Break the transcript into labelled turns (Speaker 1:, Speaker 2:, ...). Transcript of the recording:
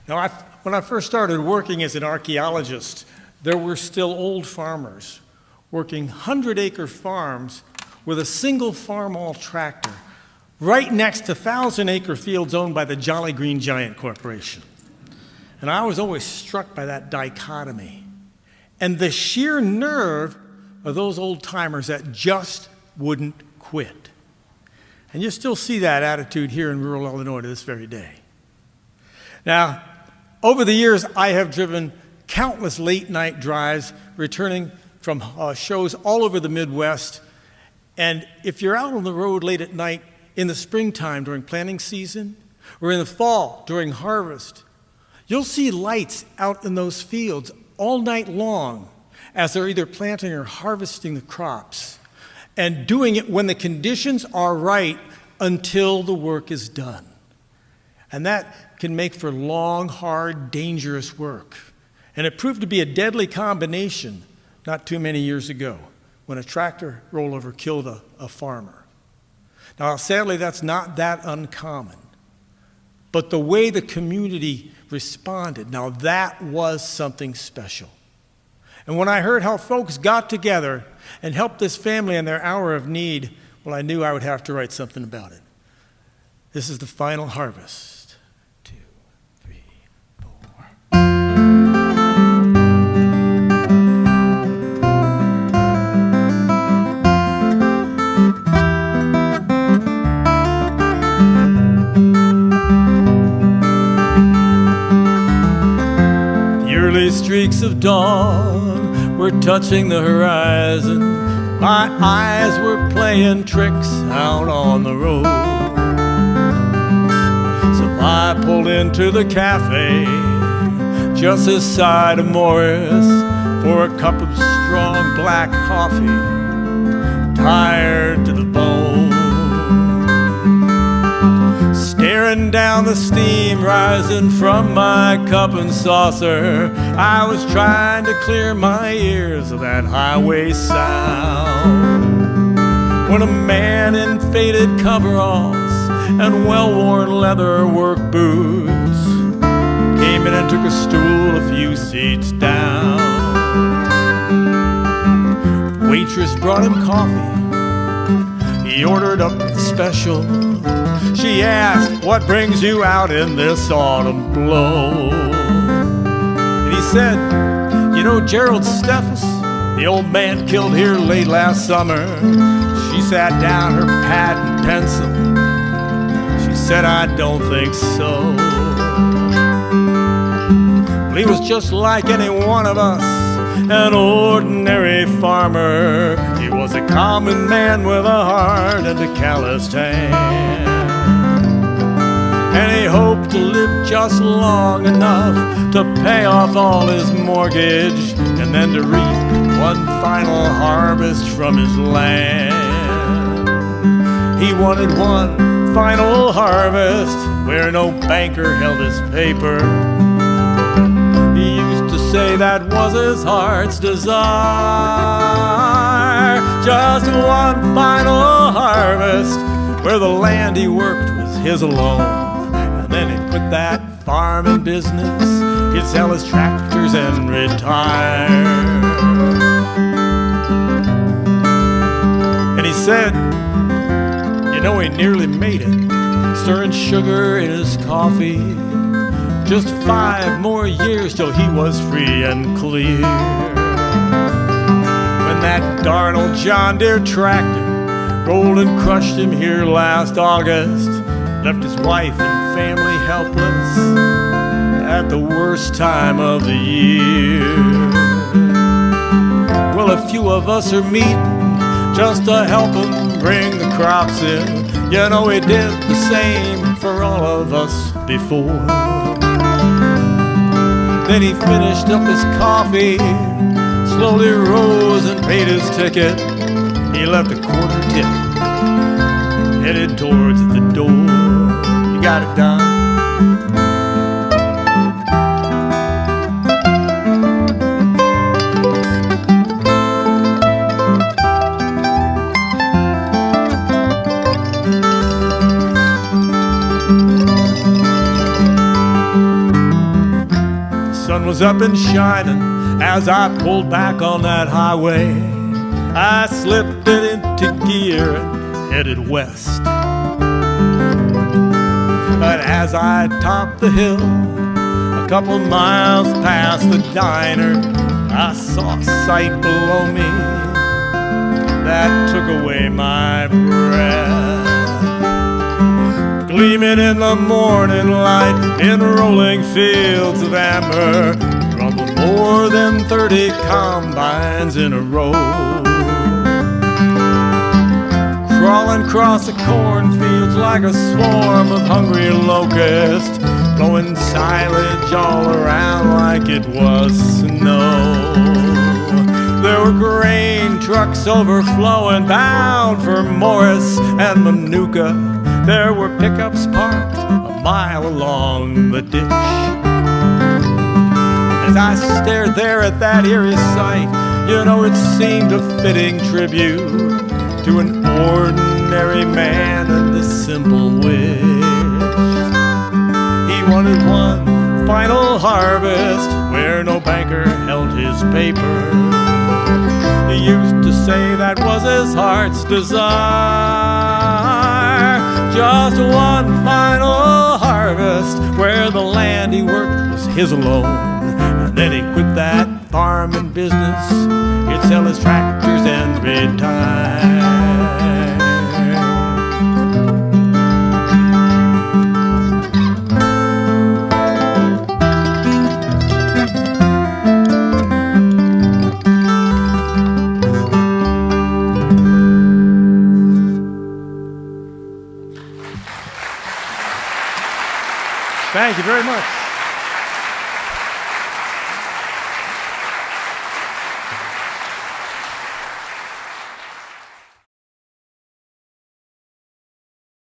Speaker 1: Now, when I first started working as an archaeologist, there were still old farmers working 100-acre farms with a single farm-all tractor right next to 1,000-acre fields owned by the Jolly Green Giant Corporation. And I was always struck by that dichotomy and the sheer nerve of those old-timers that just wouldn't quit. And you still see that attitude here in rural Illinois to this very day. Now, over the years, I have driven countless late-night drives returning from shows all over the Midwest. And if you're out on the road late at night in the springtime during planting season, or in the fall during harvest, you'll see lights out in those fields all night long as they're either planting or harvesting the crops, and doing it when the conditions are right until the work is done. And that can make for long, hard, dangerous work. And it proved to be a deadly combination not too many years ago when a tractor rollover killed a farmer. Now, sadly, that's not that uncommon. But the way the community responded, now that was something special. And when I heard how folks got together and helped this family in their hour of need, well, I knew I would have to write something about it. This is the final harvest. 2, 3, 4. The early streaks of dawn were touching the horizon. My eyes were playing tricks out on the road. So I pulled into the cafe just this side of Morris for a cup of strong black coffee, tired to the bone. Staring down the steam rising from my cup and saucer, I was trying to clear my ears of that highway sound, when a man in faded coveralls and well-worn leather work boots came in and took a stool a few seats down. The waitress brought him coffee. He ordered up the special. She asked, "What brings you out in this autumn blow?" And he said, "You know Gerald Steffes, the old man killed here late last summer?" She sat down, her pad and pencil. She said, "I don't think so." Well, he was just like any one of us, an ordinary farmer. He was a common man with a heart and a calloused hand. And he hoped to live just long enough to pay off all his mortgage and then to reap one final harvest from his land. He wanted one final harvest where no banker held his paper. He used to say that was his heart's desire. Just one final harvest where the land he worked was his alone. And then he'd quit that farming business, he'd sell his tractors and retire. And he said, you know, he nearly made it, stirring sugar in his coffee. Just 5 more years till he was free and clear. When that darn old John Deere tractor rolled and crushed him here last August, left his wife and family helpless at the worst time of the year. Well, a few of us are meeting just to help him bring the crops in. You know, he did the same for all of us before. Then he finished up his coffee, slowly rose and paid his ticket. He left a quarter tip, headed towards the door. You got it done. sun was up and shining as I pulled back on that highway. I slipped it into gear and headed west. But as I topped the hill, a couple miles past the diner, I saw a sight below me that took away my breath. Gleaming in the morning light in rolling fields of amber, rumbled more than 30 combines in a row. Crawling across the cornfields like a swarm of hungry locusts, blowing silage all around like it was snow. There were grain trucks overflowing, bound for Morris and Manuka. There were pickups parked a mile along the ditch. As I stared there at that eerie sight, you know, it seemed a fitting tribute to an ordinary man and a simple wish. He wanted one final harvest where no banker held his paper. He used to say that was his heart's desire. Just one final harvest where the land he worked was his alone. And then he quit that farming business, he'd sell his tractors and retire. Thank you very much.